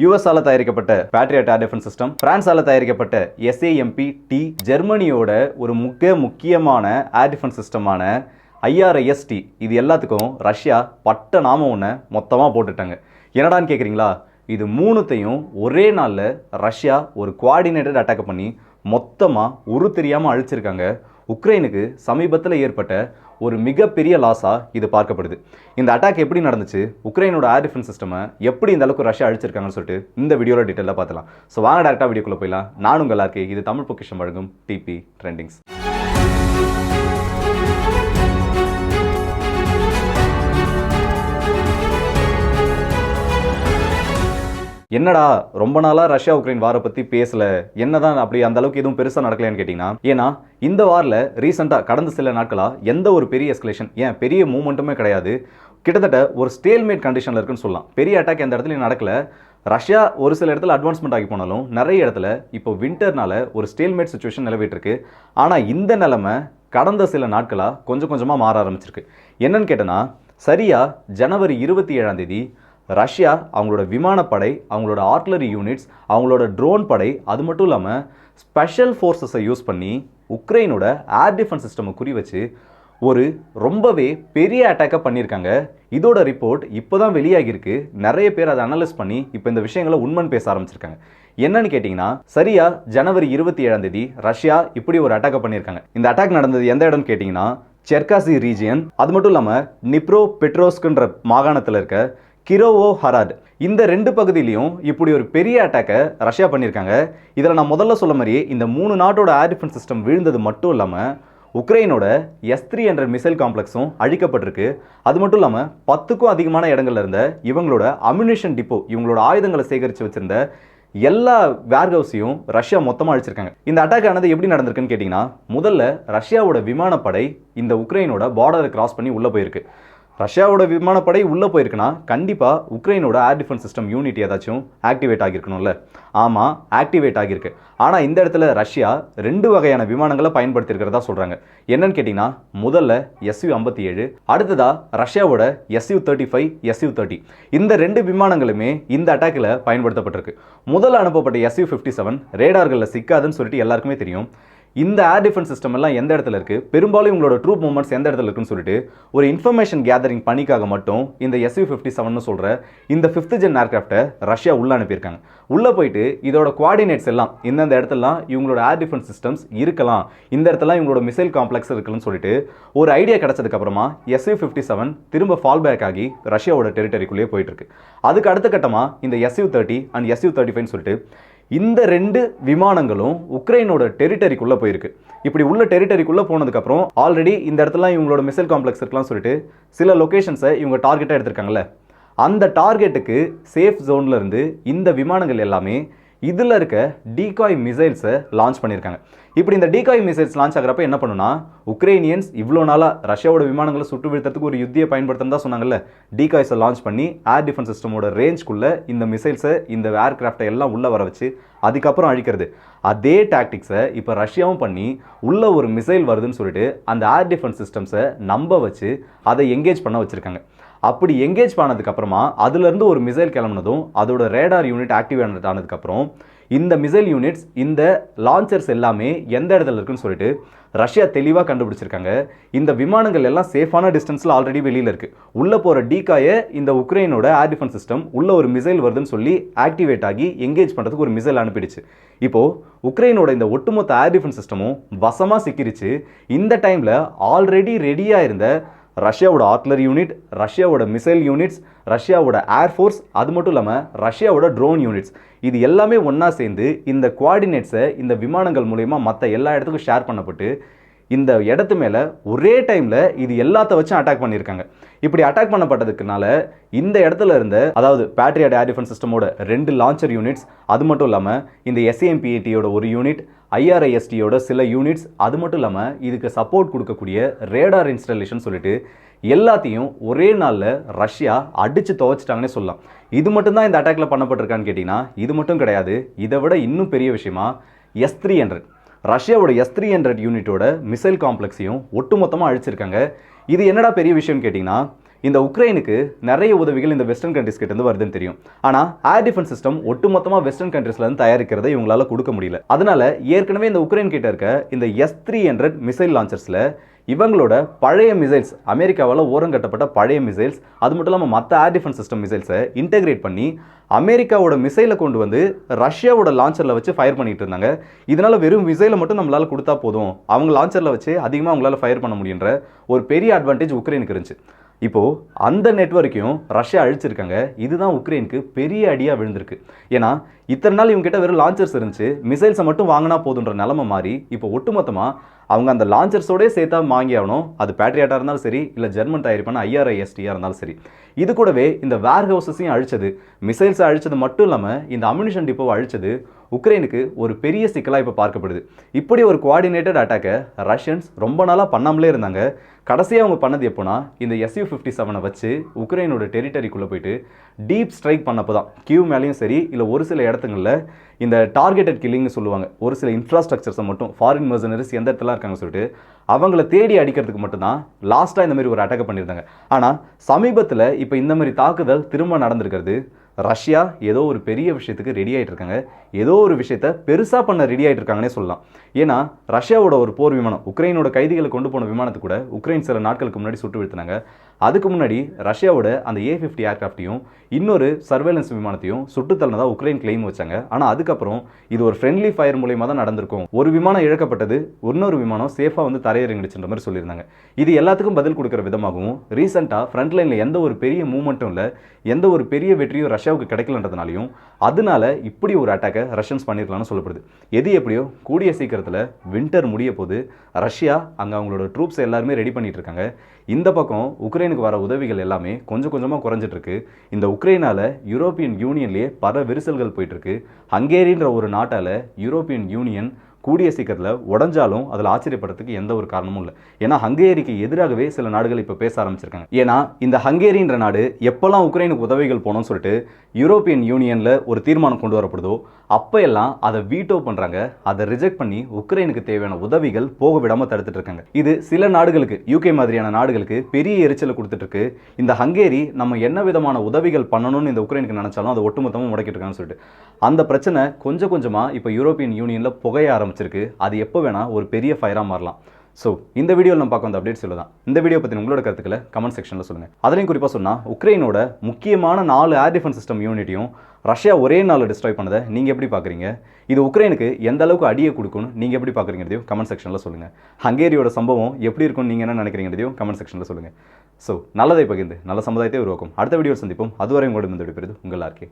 யூஎஸ்ஆல தயாரிக்கப்பட்ட Patriot air defence system, பிரான்ஸால தயாரிக்கப்பட்ட SAMP-T, ஜெர்மனியோட ஒரு முக்கியமான ஏர் டிஃபென்ஸ் சிஸ்டமான IRIS-T, இது எல்லாத்துக்கும் ரஷ்யா பட்ட நாமம் ஒன்று மொத்தமாக போட்டுட்டாங்க. என்னடான்னு கேட்குறீங்களா? இது மூணுத்தையும் ஒரே நாளில் ரஷ்யா ஒரு கோஆர்டினேட்டட் அட்டாக் பண்ணி மொத்தமாக தெரியாமல் அழிச்சிருக்காங்க. உக்ரைனுக்கு சமீபத்தில் ஏற்பட்ட ஒரு மிகப்பெரிய லாஸாக இது பார்க்கப்படுது. இந்த அட்டாக் எப்படி நடந்துச்சு, உக்ரைனோட ஏர் டிஃபென்ஸ் சிஸ்டமை எப்படி இந்த அளவுக்கு ரஷ்யா அழிச்சிருக்காங்கன்னு சொல்லிட்டு இந்த வீடியோவில் டீட்டெயிலாக பார்க்கலாம். ஸோ வாங்க டேரெக்டாக வீடியோக்குள்ளே போயிடலாம். நான் உங்கள் எல்லாருக்கே இது தமிழ் பொக்கிஷம் வழங்கும் TP ட்ரெண்டிங்ஸ். என்னடா ரொம்ப நாளாக ரஷ்யா உக்ரைன் வாரை பற்றி பேசல, என்னதான் அப்படி அந்த அளவுக்கு எதுவும் பெருசாக நடக்கலையான்னு கேட்டிங்கன்னா, ஏன்னா இந்த வாரில் ரீசெண்டாக கடந்த சில நாட்களாக எந்த ஒரு பெரிய எஸ்கலேஷன், பெரிய மூவ்மெண்ட்டுமே கிடையாது. கிட்டத்தட்ட ஒரு ஸ்டேல்மேட் கண்டிஷனில் இருக்குன்னு சொல்லலாம். பெரிய அட்டாக் எந்த இடத்துலையும் நடக்கல. ரஷ்யா ஒரு சில இடத்துல அட்வான்ஸ்மெண்ட் ஆகி போனாலும் நிறைய இடத்துல இப்போ வின்டர்னால ஒரு ஸ்டேல்மேட் சுச்சுவேஷன் நிலவிட்டு இருக்கு. ஆனால் இந்த நிலைமை கடந்த சில நாட்களாக கொஞ்சம் கொஞ்சமாக மாற ஆரம்பிச்சிருக்கு. என்னன்னு கேட்டனா, சரியா ஜனவரி 27 ரஷ்யா அவங்களோட விமானப்படை, அவங்களோட ஆர்ட்லரி யூனிட்ஸ், அவங்களோட ட்ரோன் படை, அது மட்டும் இல்லாமல் ஸ்பெஷல் ஃபோர்ஸஸை யூஸ் பண்ணி உக்ரைனோட ஏர் டிஃபென்ஸ் சிஸ்டமை குறி வச்சு ஒரு ரொம்பவே பெரிய அட்டாக்கை பண்ணியிருக்காங்க. இதோட ரிப்போர்ட் இப்போ தான் வெளியாகிருக்கு. நிறைய பேர் அதை அனலைஸ் பண்ணி இப்போ இந்த விஷயங்களை உண்மைன்னு பேச ஆரம்பிச்சிருக்காங்க. என்னன்னு கேட்டிங்கன்னா, சரியா ஜனவரி 27 ரஷ்யா இப்படி ஒரு அட்டாக்கை பண்ணியிருக்காங்க. இந்த அட்டாக் நடந்தது எந்த இடம்னு கேட்டிங்கன்னா, செர்காசி ரீஜியன், அது மட்டும் இல்லாமல் நிப்ரோ பெட்ரோஸ்க்குன்ற மாகாணத்தில் இருக்க கிரோவோ ஹராட், இந்த ரெண்டு பகுதியிலையும் இப்படி ஒரு பெரிய அட்டாக்கை ரஷ்யா பண்ணியிருக்காங்க. இதில் நான் முதல்ல சொல்ல மாதிரியே இந்த மூணு நாட்டோட ஏர் டிஃபென்ஸ் சிஸ்டம் வீழ்ந்தது மட்டும் இல்லாமல் உக்ரைனோட S-300 மிசைல் காம்ப்ளெக்ஸும் அழிக்கப்பட்டிருக்கு. அது மட்டும் இல்லாமல் 10க்கும் அதிகமான இடங்கள்ல இருந்த இவங்களோட அம்யூனிஷன் டிப்போ, இவங்களோட ஆயுதங்களை சேகரித்து வச்சிருந்த எல்லா வேர்ஹவுஸையும் ரஷ்யா மொத்தமாக அழிச்சிருக்காங்க. இந்த அட்டாக் ஆனது எப்படி நடந்திருக்குன்னு கேட்டிங்கன்னா, முதல்ல ரஷ்யாவோட விமானப்படை இந்த உக்ரைனோட பார்டரை கிராஸ் பண்ணி உள்ளே போயிருக்கு. ரஷ்யாவோட விமானப்படை உள்ளே போயிருக்குன்னா கண்டிப்பாக உக்ரைனோட ஏர் டிஃபென்ஸ் சிஸ்டம் யூனிட் ஏதாச்சும் ஆக்டிவேட் ஆகியிருக்கணும்ல. ஆமாம், ஆக்டிவேட் ஆகியிருக்கு. ஆனால் இந்த இடத்துல ரஷ்யா 2 வகையான விமானங்களை பயன்படுத்தியிருக்கிறதா சொல்கிறாங்க. என்னன்னு கேட்டிங்கன்னா, முதல்ல Su-57, அடுத்ததாக ரஷ்யாவோட Su-35, Su-30, இந்த 2 விமானங்களுமே இந்த அட்டாக்கில் பயன்படுத்தப்பட்டிருக்கு. முதல்ல அனுப்பப்பட்ட Su-57 ரேடார்களில் சிக்காதுன்னு சொல்லிட்டு எல்லாருக்குமே தெரியும். இந்த ஏர் டிஃபென்ஸ் சிஸ்டம் எல்லாம் எந்த இடத்துல இருக்குது, பெரும்பாலும் இவங்களோட ட்ரூப் மூவ்மெண்ட்ஸ் எந்த இடத்துல இருக்குன்னு சொல்லிட்டு ஒரு இன்ஃபர்மேஷன் கேதரிங் பணிக்காக மட்டும் இந்த Su-57 சொல்கிற இந்த 5th ஜென் ஏர்கிராஃப்டை ரஷ்யா உள்ளே அனுப்பியிருக்காங்க. உள்ளே போயிட்டு இதோட கோஆர்டினேட்ஸ் எல்லாம் இந்தந்த இடத்துலாம் இவங்களோட ஏர் டிஃபென்ஸ் சிஸ்டம்ஸ் இருக்கலாம், இந்த இடத்துல இவங்களோட மிசைல் காம்ப்ளெக்ஸ் இருக்குன்னு சொல்லிட்டு ஒரு ஐடியா கிடைச்சதுக்கப்புறமா Su-57 திரும்ப ஃபால் பேக் ஆகி ரஷ்யாவோட டெரிட்டரிக்குள்ளேயே போயிட்டு இருக்கு. அதுக்கு அடுத்த கட்டமாக இந்த Su-30 அண்ட் Su-35 சொல்லிட்டு இந்த 2 விமானங்களும் உக்ரைனோட டெரிட்டரிக்குள்ளே போயிருக்கு. இப்படி உள்ள டெரிட்டரிக்குள்ளே போனதுக்கப்புறம் ஆல்ரெடி இந்த இடத்துல இவங்களோட மிசைல் காம்ப்ளெக்ஸ் இருக்கலாம் சொல்லிட்டு சில லொக்கேஷன்ஸை இவங்க டார்கெட்டாக எடுத்திருக்காங்கல்ல, அந்த டார்கெட்டுக்கு சேஃப் ஜோனில் இருந்து இந்த விமானங்கள் எல்லாமே இதில் இருக்க டீகாய் மிசைல்ஸை லான்ச் பண்ணியிருக்காங்க. இப்படி இந்த டீகாய் மிசைல்ஸ் லான்ச் ஆகிறப்ப என்ன பண்ணுன்னா, உக்ரைனியன்ஸ் இவ்வளோ நாளாக ரஷ்யாவோட விமானங்களை சுட்டு வீழ்த்துறதுக்கு ஒரு யுத்தியை பயன்படுத்தணும் தான் சொன்னாங்கல்ல, டீகாய்ஸை லான்ச் பண்ணி ஏர் டிஃபென்ஸ் சிஸ்டமோட ரேஞ்ச்குள்ளே இந்த மிசைல்ஸை, இந்த ஏர்கிராஃப்டை எல்லாம் உள்ளே வர வச்சு அதுக்கப்புறம் அழிக்கிறது. அதே டாக்டிக்ஸை இப்போ ரஷ்யாவும் பண்ணி உள்ள ஒரு மிசைல் வருதுன்னு சொல்லிட்டு அந்த ஏர் டிஃபென்ஸ் சிஸ்டம்ஸை நம்ப வச்சு அதை எங்கேஜ் பண்ண வச்சுருக்காங்க. அப்படி எங்கேஜ் பண்ணதுக்கப்புறமா அதுலேருந்து ஒரு மிசைல் கிளம்புனதும் அதோட ரேடார் யூனிட் ஆக்டிவேட் ஆனதுக்கப்புறம் இந்த மிசைல் யூனிட்ஸ், இந்த லான்ச்சர்ஸ் எல்லாமே எந்த இடத்துல இருக்குன்னு சொல்லிட்டு ரஷ்யா தெளிவாக கண்டுபிடிச்சிருக்காங்க. இந்த விமானங்கள் எல்லாம் சேஃபான டிஸ்டன்ஸில் ஆல்ரெடி வெளியில் இருக்குது. உள்ளே போகிற டீகாயை இந்த உக்ரைனோட ஏர் டிஃபென்ஸ் சிஸ்டம் உள்ள ஒரு மிசைல் வருதுன்னு சொல்லி ஆக்டிவேட் ஆகி எங்கேஜ் பண்ணுறதுக்கு ஒரு மிசைல் அனுப்பிடுச்சு. இப்போது உக்ரைனோட இந்த ஒட்டுமொத்த ஏர் டிஃபென்ஸ் சிஸ்டமும் வசமாக சிக்கிருச்சு. இந்த டைமில் ஆல்ரெடி ரெடியாக இருந்த ரஷ்யாவோட ஆர்ட்லரி யூனிட், ரஷ்யாவோட மிசைல் யூனிட்ஸ், ரஷ்யாவோட ஏர்ஃபோர்ஸ், அது மட்டும் இல்லாமல் ரஷ்யாவோட ட்ரோன் யூனிட்ஸ், இது எல்லாமே ஒன்றா சேர்ந்து இந்த கோஆர்டினேட்ஸை இந்த விமானங்கள் மூலமா மற்ற எல்லா இடத்துக்கும் ஷேர் பண்ணப்பட்டு இந்த இடத்து மேலே ஒரே டைமில் இது எல்லாத்த வச்சும் அட்டாக் பண்ணியிருக்காங்க. இப்படி அட்டாக் பண்ணப்பட்டதுக்குனால இந்த இடத்துல இருந்த, அதாவது பேட்ரியட் ஏர் டிஃபென்ஸ் சிஸ்டமோட 2 லான்ச்சர் யூனிட்ஸ், அது மட்டும் இல்லாமல் இந்த SAMP-Tயோட ஒரு யூனிட், IRIS-Tயோட சில யூனிட்ஸ், அது மட்டும் இல்லாமல் இதுக்கு சப்போர்ட் கொடுக்கக்கூடிய ரேடார் இன்ஸ்டாலேஷன் சொல்லிட்டு எல்லாத்தையும் ஒரே நாளில் ரஷ்யா அடித்து துவைச்சிட்டாங்கன்னே சொல்லலாம். இது மட்டும்தான் இந்த அட்டாக்ல பண்ணப்பட்டிருக்கான்னு கேட்டிங்கன்னா இது மட்டும் கிடையாது. இதை விட இன்னும் பெரிய விஷயமா S-300, ரஷ்யாவோட S-300 யூனிட்டோட மிசைல் காம்ப்ளெக்ஸையும் ஒட்டுமொத்தமாக அழிச்சிருக்காங்க. இது என்னடா பெரிய விஷயம்னு கேட்டிங்கன்னா, இந்த உக்ரைனுக்கு நிறைய உதவிகள் இந்த வெஸ்டர்ன் கண்ட்ரிஸ் கிட்ட இருந்து வருதுன்னு தெரியும். ஆனா ஏர் டிஃபென்ஸ் சிஸ்டம் ஒட்டுமொத்தமா வெஸ்டர்ன் கண்ட்ரிஸ்ல இருந்து தயாரிக்கிறதை இவங்களால கொடுக்க முடியல. அதனால ஏற்கனவே இந்த உக்ரைன் கிட்ட இருக்க இந்த S-300 மிசைல் லான்ச்சர்ஸ்ல இவங்களோட பழைய மிசைல்ஸ், அமெரிக்காவால் ஓரங்கட்டப்பட்ட பழைய மிசைல்ஸ், அது மட்டும் இல்லாமல் மற்ற ஏர் டிஃபென்ஸ் சிஸ்டம் மிசைல்ஸை இன்டெகிரேட் பண்ணி அமெரிக்காவோட மிசைலை கொண்டு வந்து ரஷ்யாவோட லான்ச்சரில் வச்சு ஃபயர் பண்ணிட்டு இருந்தாங்க. இதனால வெறும் மிசைலை மட்டும் நம்மளால கொடுத்தா போதும், அவங்க லான்ச்சரில் வச்சு அதிகமாக அவங்களால ஃபயர் பண்ண முடியுன்ற ஒரு பெரிய அட்வான்டேஜ் உக்ரைனுக்கு இருந்துச்சு. இப்போ அந்த நெட்வொர்க்கையும் ரஷ்யா அழிச்சிருக்காங்க. இதுதான் உக்ரைனுக்கு பெரிய அடியா விழுந்திருக்கு. ஏன்னா இத்தனை நாள் இவங்க கிட்ட வெறும் லான்ச்சர்ஸ் இருந்துச்சு, மிசைல்ஸை மட்டும் வாங்கினா போதுன்ற நிலைமை மாறி இப்போ ஒட்டுமொத்தமா அவங்க அந்த லான்ச்சர்ஸோடே சேர்த்தா வாங்கி ஆகணும். அது பேட்ரியாட்டா இருந்தாலும் சரி, இல்லை ஜெர்மன் தயாரிப்பான IRIS-T இருந்தாலும் சரி. இது கூடவே இந்த வேர் ஹவுசஸையும் அழிச்சது, மிசைல்ஸை அழிச்சது மட்டும் இல்லாமல் இந்த அம்யூனிஷன் டிப்போவை அழிச்சது உக்ரைனுக்கு ஒரு பெரிய சிக்கலாக இப்போ பார்க்கப்படுது. இப்படி ஒரு கோஆர்டினேட்டட் அட்டாக்கை ரஷ்யன்ஸ் ரொம்ப நாளாக பண்ணாமலே இருந்தாங்க. கடைசியாக அவங்க பண்ணது எப்போனா இந்த Su-57 வச்சு உக்ரைனோட டெரிட்டரிக்குள்ளே போயிட்டு டீப் ஸ்ட்ரைக் பண்ணப்போ தான் கியூ மேலேயும் சரி, இல்லை ஒரு சில இடத்துங்களில் இந்த டார்கெட்டட் கில்லிங்னு சொல்லுவாங்க, ஒரு சில இன்ஃப்ராஸ்ட்ரக்சர்ஸை மட்டும் ஃபாரின் மெர்சனரிஸ் எந்த இடத்துல இருக்காங்க சொல்லிட்டு அவங்கள தேடி அடிக்கிறதுக்கு மட்டும்தான் லாஸ்ட்டாக இந்த மாதிரி ஒரு அட்டாக் பண்ணியிருந்தாங்க. ஆனால் சமீபத்தில் இப்போ இந்த மாதிரி தாக்குதல் திரும்ப நடந்திருக்கிறது. ரஷ்யா ஏதோ ஒரு பெரிய விஷயத்துக்கு ரெடி ஆகிட்டு இருக்காங்க, ஏதோ ஒரு விஷயத்த பெருசாக பண்ண ரெடி ஆகிட்டு இருக்காங்கன்னே சொல்லலாம். ஏன்னா ரஷ்யாவோட ஒரு போர் விமானம், உக்ரைனோட கைதிகளை கொண்டு போன விமானத்தை கூட உக்ரைன் சில நாட்களுக்கு முன்னாடி சுட்டு வீழ்த்தினாங்க. அதுக்கு முன்னாடி ரஷ்யாவோட அந்த A-50 ஏர்கிராஃப்டையும் இன்னொரு சர்வேலன்ஸ் விமானத்தையும் சுட்டு தள்ளனதாக உக்ரைன் கிளைம் வச்சாங்க. ஆனால் அதுக்கப்புறம் இது ஒரு ஃப்ரெண்ட்லி ஃபயர் மூலயமா தான் நடந்திருக்கும், ஒரு விமானம் இழக்கப்பட்டது, இன்னொரு விமானம் சேஃபாக வந்து தரையிறங்கிடுச்சுன்ற மாதிரி சொல்லியிருந்தாங்க. இது எல்லாத்துக்கும் பதில் கொடுக்குற விதமாகவும் ரீசெண்டாக ஃப்ரண்ட் லைனில் எந்த ஒரு பெரிய மூவ்மெண்ட்டும் இல்லை, எந்த ஒரு பெரிய வெற்றியும் ரஷ்யாவுக்கு கிடைக்கலன்றதுனாலையும் அதனால இப்படி ஒரு அட்டாக்கை ரஷ்யன்ஸ் பண்ணிருக்கலாம்னு சொல்லப்படுது. எது எப்படியோ கூடிய சீக்கிரத்தில் வின்டர் முடிய போது ரஷ்யா அங்கே அவங்களோட ட்ரூப்ஸ் எல்லாருமே ரெடி பண்ணிட்டு இருக்காங்க. இந்த பக்கம் உக்ரைனுக்கு வர உதவிகள் எல்லாமே கொஞ்சம் கொஞ்சமாக குறைஞ்சிட்டு இருக்கு. இந்த உக்ரைனால யூரோப்பியன் யூனியன்லேயே பல விரிசல்கள் போயிட்டு இருக்கு. ஹங்கேரின்ற ஒரு நாட்டால் யூரோப்பியன் யூனியன் கூடிய சீக்கிரத்தில் உடஞ்சாலும் அதில் ஆச்சரியப்படுறதுக்கு எந்த ஒரு காரணமும் இல்லை. ஏன்னா ஹங்கேரிக்கு எதிராகவே சில நாடுகள் இப்போ பேச ஆரம்பிச்சிருக்காங்க. ஏன்னா இந்த ஹங்கேரின்ற நாடு எப்போல்லாம் உக்ரைனுக்கு உதவிகள் போனோம்னு சொல்லிட்டு யூரோப்பியன் யூனியனில் ஒரு தீர்மானம் கொண்டு வரப்படுதோ அப்போ எல்லாம் அதை வீட்டோ பண்ணுறாங்க, அதை ரிஜெக்ட் பண்ணி உக்ரைனுக்கு தேவையான உதவிகள் போக விடாமல் தடுத்துட்டு இருக்காங்க. இது சில நாடுகளுக்கு, UK மாதிரியான நாடுகளுக்கு பெரிய எரிச்சலை கொடுத்துட்டு இருக்கு. இந்த ஹங்கேரி நம்ம என்ன விதமான உதவிகள் பண்ணணும்னு இந்த உக்ரைனுக்கு நினைச்சாலும் அதை ஒட்டுமொத்தமாக முடக்கிட்டு இருக்காங்கன்னு சொல்லிட்டு அந்த பிரச்சனை கொஞ்சம் கொஞ்சமாக இப்போ யூரோப்பியன் யூனியனில் புகைய ஆரம்பிச்சிருக்கு. அது எப்போ வேணா ஒரு பெரிய ஃபயராக மாறலாம். ஸோ இந்த வீடியோவில் நம்ம பார்க்க வந்த அப்டேட்ஸ் சொல்லதான். இந்த வீடியோ பற்றி உங்களோட கருத்துக்களை கமெண்ட் செக்ஷனில் சொல்லுங்கள். அதுலேயும் குறிப்பாக சொன்னால் உக்ரைனோட முக்கியமான 4 ஏர் டிஃபென்ஸ் சிஸ்டம் யூனிட்டையும் ரஷ்யா ஒரே நாளில் டிஸ்ட்ராய் பண்ணதை நீங்கள் எப்படி பார்க்குறீங்க? இது உக்ரைனுக்கு எந்த அளவுக்கு அடியை கொடுக்கும்னு நீங்கள் எப்படி பார்க்குறீங்கிறதையும் கமெண்ட் செக்ஷனில் சொல்லுங்கள். ஹங்கேரியோட சம்பவம் எப்படி இருக்கும்னு நீங்கள் என்ன நினைக்கிறீங்கிறதையும் கமெண்ட் செக்ஷனில் சொல்லுங்கள். ஸோ நல்லதை பகிர்ந்து நல்ல சமுதாயத்தை உருவாக்கும். அடுத்த வீடியோ சந்திப்போம். அதுவரை உங்களோட இந்த விடைபெறுவது உங்கள் RK.